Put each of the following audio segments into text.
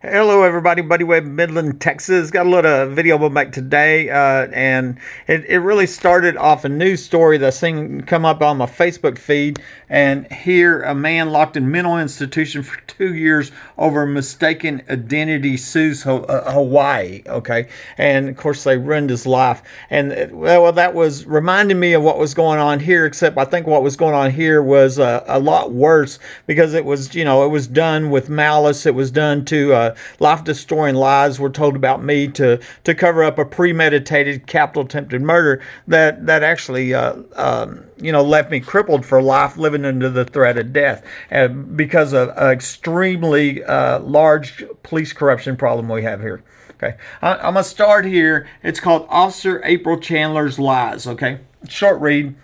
Hello, everybody. Buddy Webb, Midland, Texas. Got a little video we'll make today, and it really started off a news story that's seen come up on my Facebook feed. And here, a man locked in mental institution for 2 years over mistaken identity sues Hawaii. Okay, and of course they ruined his life. And well, that was reminding me of what was going on here. Except I think what was going on here was a lot worse because it was, it was done with malice. It was done to life-destroying lies were told about me to cover up a premeditated capital attempted murder that actually left me crippled for life, living under the threat of death because of an extremely large police corruption problem we have here. Okay, I'm gonna start here. It's called Officer April Chandler's Lies. Okay, short read.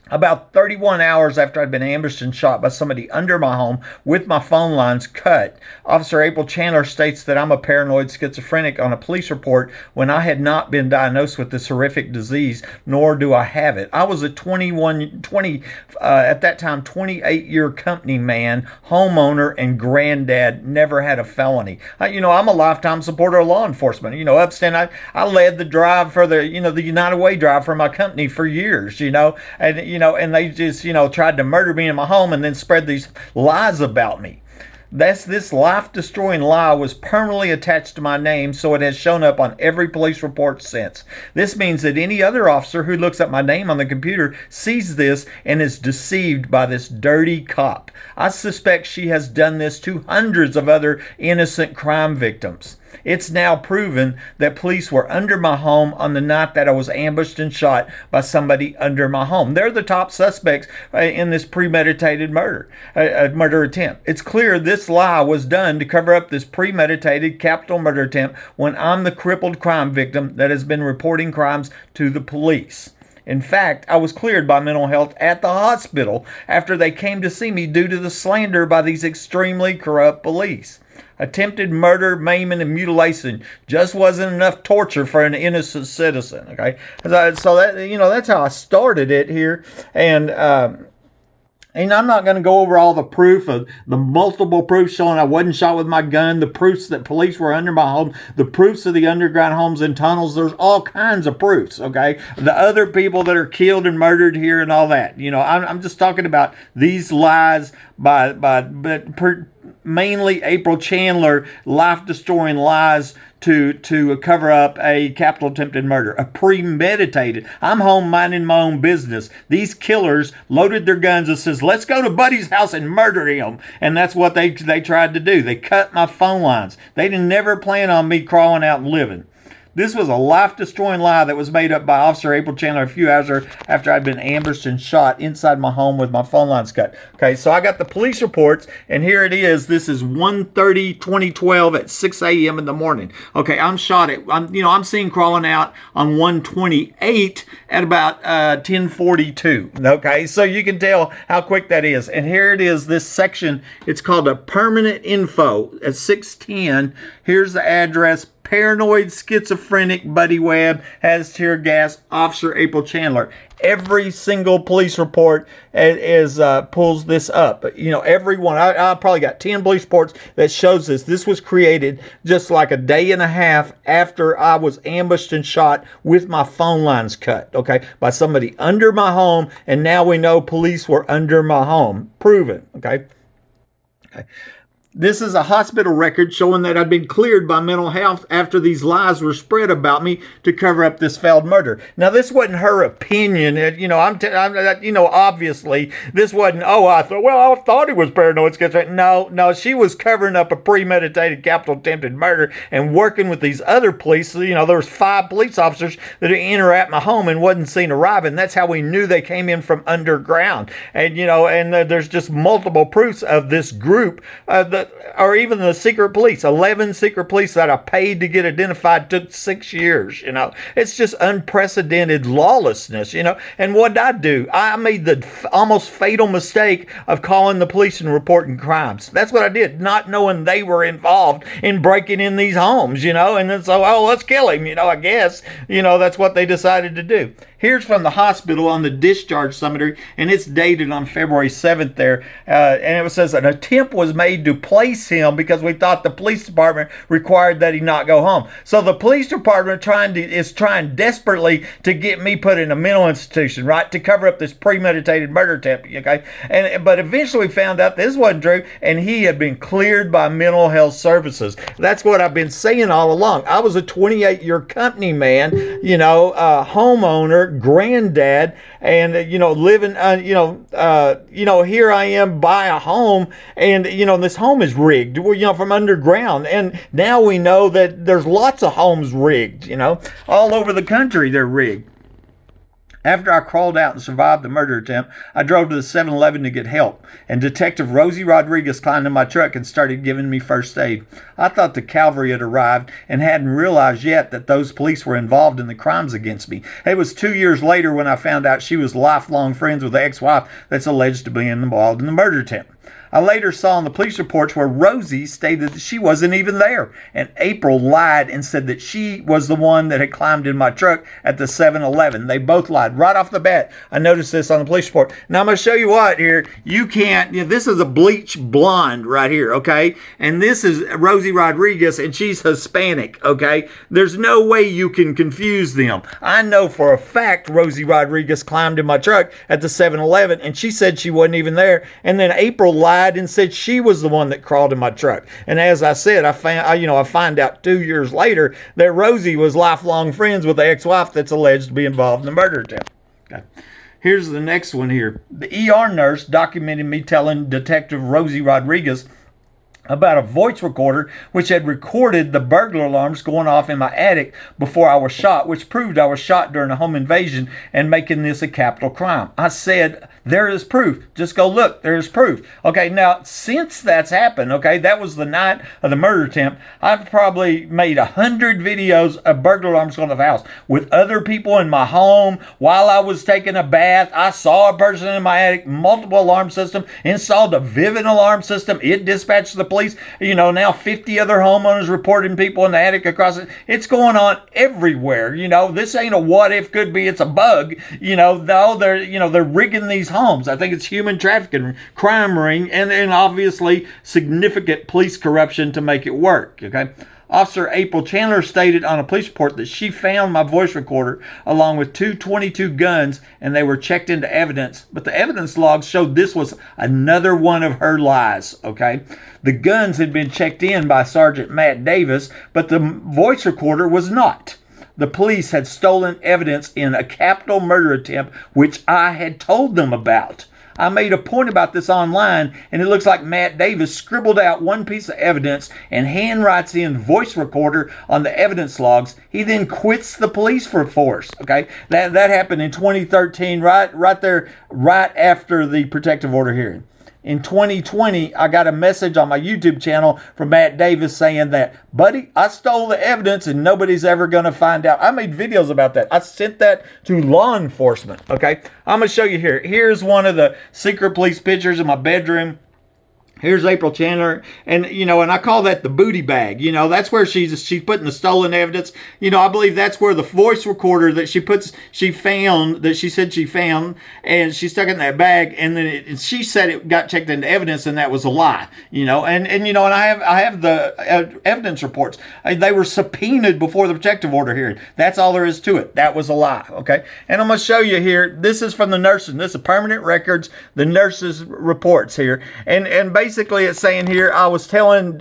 About 31 hours after I'd been ambushed and shot by somebody under my home with my phone lines cut, Officer April Chandler states that I'm a paranoid schizophrenic on a police report when I had not been diagnosed with this horrific disease, nor do I have it. I was a 28-year company man, homeowner, and granddad, never had a felony. I'm a lifetime supporter of law enforcement. Upstate, I led the drive for the United Way drive for my company for years, and they just, tried to murder me in my home and then spread these lies about me. This life-destroying lie was permanently attached to my name, so it has shown up on every police report since. This means that any other officer who looks at my name on the computer sees this and is deceived by this dirty cop. I suspect she has done this to hundreds of other innocent crime victims. It's now proven that police were under my home on the night that I was ambushed and shot by somebody under my home. They're the top suspects in this premeditated murder attempt. It's clear this lie was done to cover up this premeditated capital murder attempt when I'm the crippled crime victim that has been reporting crimes to the police. In fact, I was cleared by mental health at the hospital after they came to see me due to the slander by these extremely corrupt police. Attempted murder, maiming, and mutilation just wasn't enough torture for an innocent citizen. Okay, so that's how I started it here, and I'm not going to go over all the proof of the multiple proofs showing I wasn't shot with my gun, the proofs that police were under my home, the proofs of the underground homes and tunnels. There's all kinds of proofs, okay? The other people that are killed and murdered here and all that. I'm just talking about these lies mainly April Chandler, life-destroying lies to cover up a capital attempted murder, a premeditated. I'm home minding my own business. These killers loaded their guns and says, let's go to Buddy's house and murder him. And that's what they tried to do. They cut my phone lines. They didn't never plan on me crawling out and living. This was a life-destroying lie that was made up by Officer April Chandler a few hours after I'd been ambushed and shot inside my home with my phone lines cut. Okay, so I got the police reports, and here it is. This is 1:30/2012 at 6 a.m. in the morning. Okay, I'm shot at, I'm seen crawling out on 128 at about 10:42. Okay, so you can tell how quick that is. And here it is, this section. It's called a permanent info at 610. Here's the address. Paranoid schizophrenic Buddy Webb has tear gas Officer April Chandler. Every single police report pulls this up. Every one. I probably got 10 police reports that shows this. This was created just like a day and a half after I was ambushed and shot with my phone lines cut, okay, by somebody under my home, and now we know police were under my home. Proven, okay? This is a hospital record showing that I'd been cleared by mental health after these lies were spread about me to cover up this failed murder. Now, this wasn't her opinion. Obviously, this wasn't, I thought he was paranoid schizophrenic. No, she was covering up a premeditated capital attempted murder and working with these other police. There was 5 police officers that enter at my home and wasn't seen arriving. That's how we knew they came in from underground. And, there's just multiple proofs of this group or even the secret police. 11 secret police that I paid to get identified took 6 years. It's just unprecedented lawlessness. And what did I do? I made the almost fatal mistake of calling the police and reporting crimes. That's what I did, not knowing they were involved in breaking in these homes. And then let's kill him. I guess that's what they decided to do. Here's from the hospital on the discharge summary, and it's dated on February 7th there. And it says an attempt was made to plant replace him because we thought the police department required that he not go home. So the police department is trying desperately to get me put in a mental institution, right, to cover up this premeditated murder attempt. Okay, but eventually we found out this wasn't true, and he had been cleared by mental health services. That's what I've been saying all along. I was a 28-year company man, homeowner, granddad, and living, here I am by a home, and this home is rigged, from underground, and now we know that there's lots of homes rigged, all over the country they're rigged. After I crawled out and survived the murder attempt, I drove to the 7-Eleven to get help, and Detective Rosie Rodriguez climbed in my truck and started giving me first aid. I thought the cavalry had arrived and hadn't realized yet that those police were involved in the crimes against me. It was 2 years later when I found out she was lifelong friends with the ex-wife that's alleged to be involved in the murder attempt. I later saw in the police reports where Rosie stated that she wasn't even there, and April lied and said that she was the one that had climbed in my truck at the 7-Eleven. They both lied right off the bat. I noticed this on the police report. Now I'm going to show you what here. You can't, this is a bleach blonde right here, okay? And this is Rosie Rodriguez, and she's Hispanic, okay? There's no way you can confuse them. I know for a fact Rosie Rodriguez climbed in my truck at the 7-Eleven, and she said she wasn't even there, and then April lied and said she was the one that crawled in my truck. And as I said, I find out 2 years later that Rosie was lifelong friends with the ex-wife that's alleged to be involved in the murder attempt. Okay. Here's the next one here. The ER nurse documented me telling Detective Rosie Rodriguez about a voice recorder which had recorded the burglar alarms going off in my attic before I was shot, which proved I was shot during a home invasion and making this a capital crime. I said, there is proof. Just go look. There is proof. Okay, now, since that's happened, okay, that was the night of the murder attempt, I've probably made 100 videos of burglar alarms going off the house with other people in my home. While I was taking a bath, I saw a person in my attic, multiple alarm system, installed a Vivint alarm system. It dispatched the police. Now 50 other homeowners reporting people in the attic across it. It's going on everywhere. This ain't a what if, could be, it's a bug. They're rigging these homes. I think it's human trafficking, crime ring, and obviously significant police corruption to make it work. Okay. Officer April Chandler stated on a police report that she found my voice recorder along with 222 guns, and they were checked into evidence. But the evidence logs showed this was another one of her lies, okay? The guns had been checked in by Sergeant Matt Davis, but the voice recorder was not. The police had stolen evidence in a capital murder attempt, which I had told them about. I made a point about this online, and it looks like Matt Davis scribbled out one piece of evidence and handwrites in voice recorder on the evidence logs. He then quits the police force. Okay, that happened in 2013, right there, right after the protective order hearing. In 2020, I got a message on my YouTube channel from Matt Davis saying that, buddy, I stole the evidence and nobody's ever going to find out. I made videos about that. I sent that to law enforcement, okay? I'm going to show you here. Here's one of the secret police pictures in my bedroom. Here's April Chandler, and I call that the booty bag. That's where she's putting the stolen evidence. I believe that's where the voice recorder that she said she found, and she stuck it in that bag, and then she said it got checked into evidence, and that was a lie. And I have the evidence reports. They were subpoenaed before the protective order hearing. That's all there is to it. That was a lie. Okay, and I'm gonna show you here. This is from the nurses. This is permanent records. The nurses' reports here, and basically it's saying here, I was telling,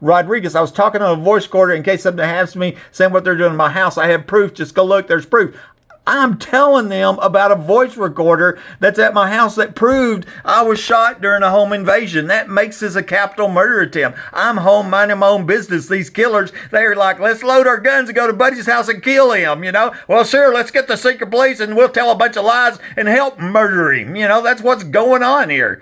Rodriguez, I was talking on a voice recorder in case something happens to me, saying what they're doing in my house. I have proof. Just go look. There's proof. I'm telling them about a voice recorder that's at my house that proved I was shot during a home invasion. That makes this a capital murder attempt. I'm home minding my own business. These killers, they're like, let's load our guns and go to Buddy's house and kill him, Well, sure, let's get the secret police and we'll tell a bunch of lies and help murder him. That's what's going on here.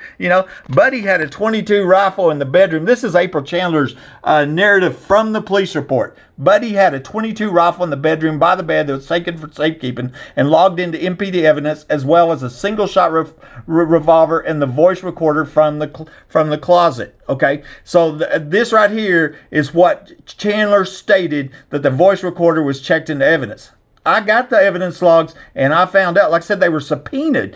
Buddy had a .22 rifle in the bedroom. This is April Chandler's narrative from the police report. Buddy had a .22 rifle in the bedroom by the bed that was taken for safekeeping and logged into MPD evidence, as well as a single-shot revolver and the voice recorder from the closet. Okay, so this right here is what Chandler stated, that the voice recorder was checked into evidence. I got the evidence logs, and I found out, like I said, they were subpoenaed,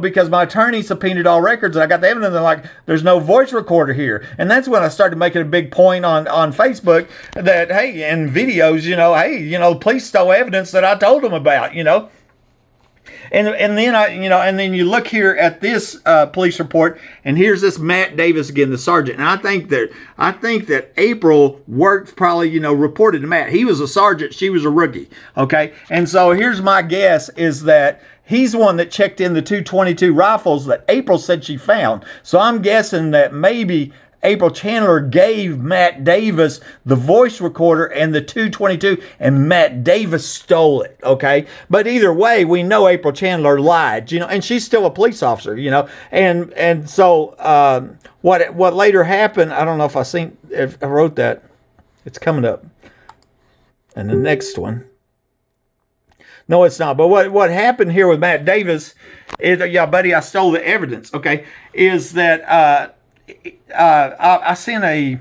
because my attorney subpoenaed all records, and I got the evidence. They're like, there's no voice recorder here. And that's when I started making a big point on Facebook that, hey, in videos, hey, police stole evidence that I told them about. And then you look here at this police report, and here's this Matt Davis again, the sergeant. And I think that April worked probably, reported to Matt. He was a sergeant, she was a rookie. Okay, and so here's my guess is that he's the one that checked in the 222 rifles that April said she found. So I'm guessing that maybe April Chandler gave Matt Davis the voice recorder and the 222, and Matt Davis stole it, okay? But either way, we know April Chandler lied, and she's still a police officer, and so what later happened, I don't know if I wrote that. It's coming up. And the next one. No, it's not. But what happened here with Matt Davis is, yeah, buddy, I stole the evidence, okay, is that I sent a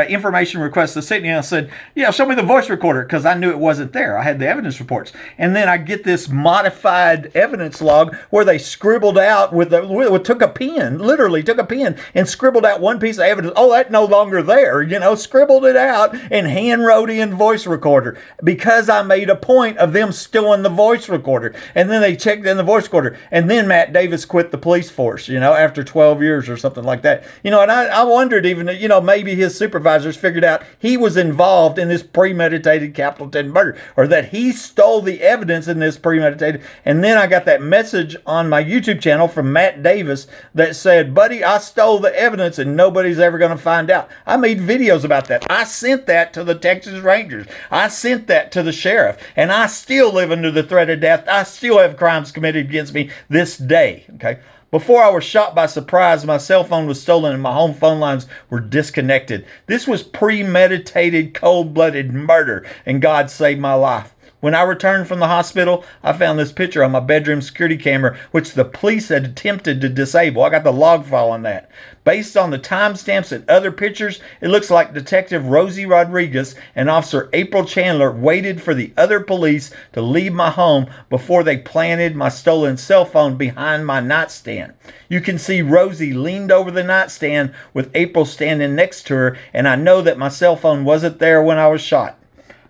information request to Sydney, and I said, yeah, show me the voice recorder, because I knew it wasn't there. I had the evidence reports. And then I get this modified evidence log where they scribbled out took a pen and scribbled out one piece of evidence. Oh, that's no longer there, scribbled it out and hand wrote in voice recorder, because I made a point of them stealing the voice recorder. And then they checked in the voice recorder. And then Matt Davis quit the police force, after 12 years or something like that. And I wondered even, maybe his supervisors figured out he was involved in this premeditated capital intent murder, or that he stole the evidence in this premeditated. And then I got that message on my YouTube channel from Matt Davis that said, buddy, I stole the evidence and nobody's ever going to find out. I made videos about that. I sent that to the Texas Rangers. I sent that to the sheriff, and I still live under the threat of death. I still have crimes committed against me this day. Okay. Before I was shot by surprise, my cell phone was stolen and my home phone lines were disconnected. This was premeditated, cold-blooded murder, and God saved my life. When I returned from the hospital, I found this picture on my bedroom security camera, which the police had attempted to disable. I got the log file on that. Based on the timestamps and other pictures, it looks like Detective Rosie Rodriguez and Officer April Chandler waited for the other police to leave my home before they planted my stolen cell phone behind my nightstand. You can see Rosie leaned over the nightstand with April standing next to her, and I know that my cell phone wasn't there when I was shot.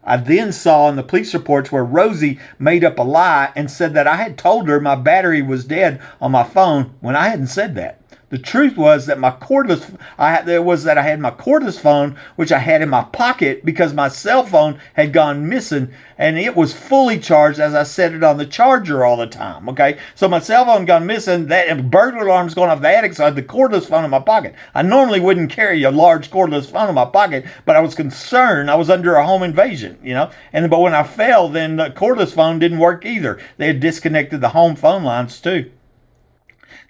I then saw in the police reports where Rosie made up a lie and said that I had told her my battery was dead on my phone when I hadn't said that. The truth was that I had my cordless phone, which I had in my pocket because my cell phone had gone missing, and it was fully charged as I set it on the charger all the time. Okay, so my cell phone gone missing. That burglar alarm's going off the attic, so I had the cordless phone in my pocket. I normally wouldn't carry a large cordless phone in my pocket, but I was concerned. I was under a home invasion, but when I fell, then the cordless phone didn't work either. They had disconnected the home phone lines too.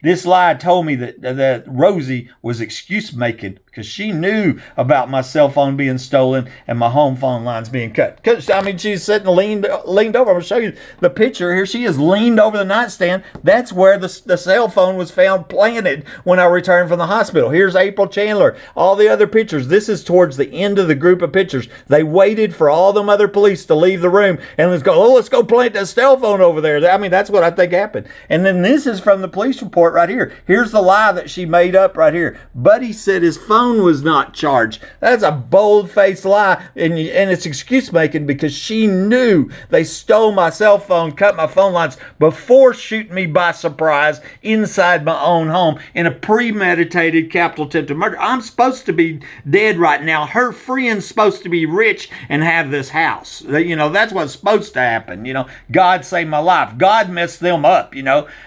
This lie told me that Rosie was excuse making because she knew about my cell phone being stolen and my home phone lines being cut. Because, she's sitting leaned over. I'm going to show you the picture. Here she is leaned over the nightstand. That's where the cell phone was found planted when I returned from the hospital. Here's April Chandler. All the other pictures. This is towards the end of the group of pictures. They waited for all them other police to leave the room and let's go plant that cell phone over there. That's what I think happened. And then this is from the police report right here. Here's the lie that she made up right here. Buddy said his phone was not charged. That's a bold-faced lie, and it's excuse-making because she knew they stole my cell phone, cut my phone lines before shooting me by surprise inside my own home in a premeditated capital attempted murder. I'm supposed to be dead right now. Her friend's supposed to be rich and have this house. That's what's supposed to happen. God saved my life. God messed them up,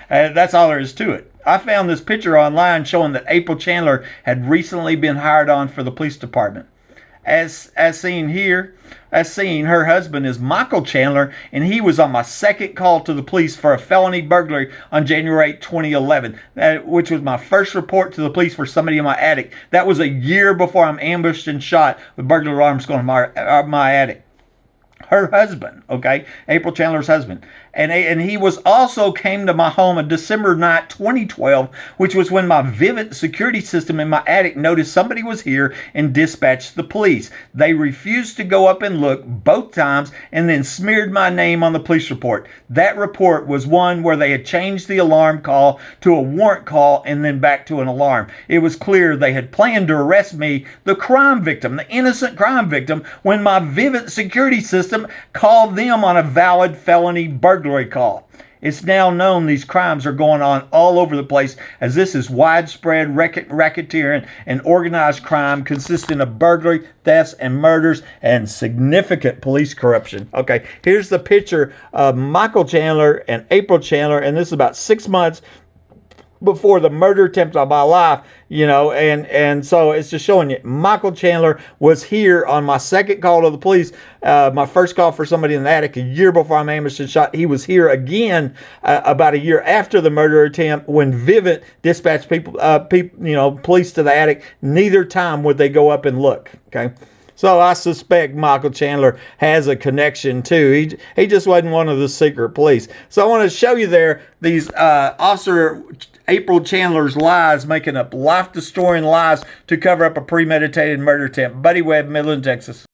that's all there is to it. I found this picture online showing that April Chandler had recently been hired on for the police department. As seen, her husband is Michael Chandler, and he was on my second call to the police for a felony burglary on January 8, 2011, which was my first report to the police for somebody in my attic. That was a year before I'm ambushed and shot with burglar alarms going to my attic. Her husband, okay, April Chandler's husband, and he was also came to my home on December night 2012, which was when my Vivint security system in my attic noticed somebody was here and dispatched the police. They refused to go up and look both times and then smeared my name on the police report. That report was one where they had changed the alarm call to a warrant call and then back to an alarm. It was clear they had planned to arrest me, the crime victim, the innocent crime victim, when my Vivint security system called them on a valid felony burglary call. It's now known these crimes are going on all over the place, as this is widespread racketeering and organized crime consisting of burglary, thefts, and murders, and significant police corruption. Okay, here's the picture of Michael Chandler and April Chandler, and this is about 6 months before the murder attempt on my life, and so it's just showing you Michael Chandler was here on my second call to the police, my first call for somebody in the attic a year before I'm ambushed and shot. He was here again about a year after the murder attempt when Vivint dispatched police to the attic. Neither time would they go up and look. Okay. So I suspect Michael Chandler has a connection too. He just wasn't one of the secret police. So I want to show you there these Officer April Chandler's lies, making up life-destroying lies to cover up a premeditated murder attempt. Buddy Webb, Midland, Texas.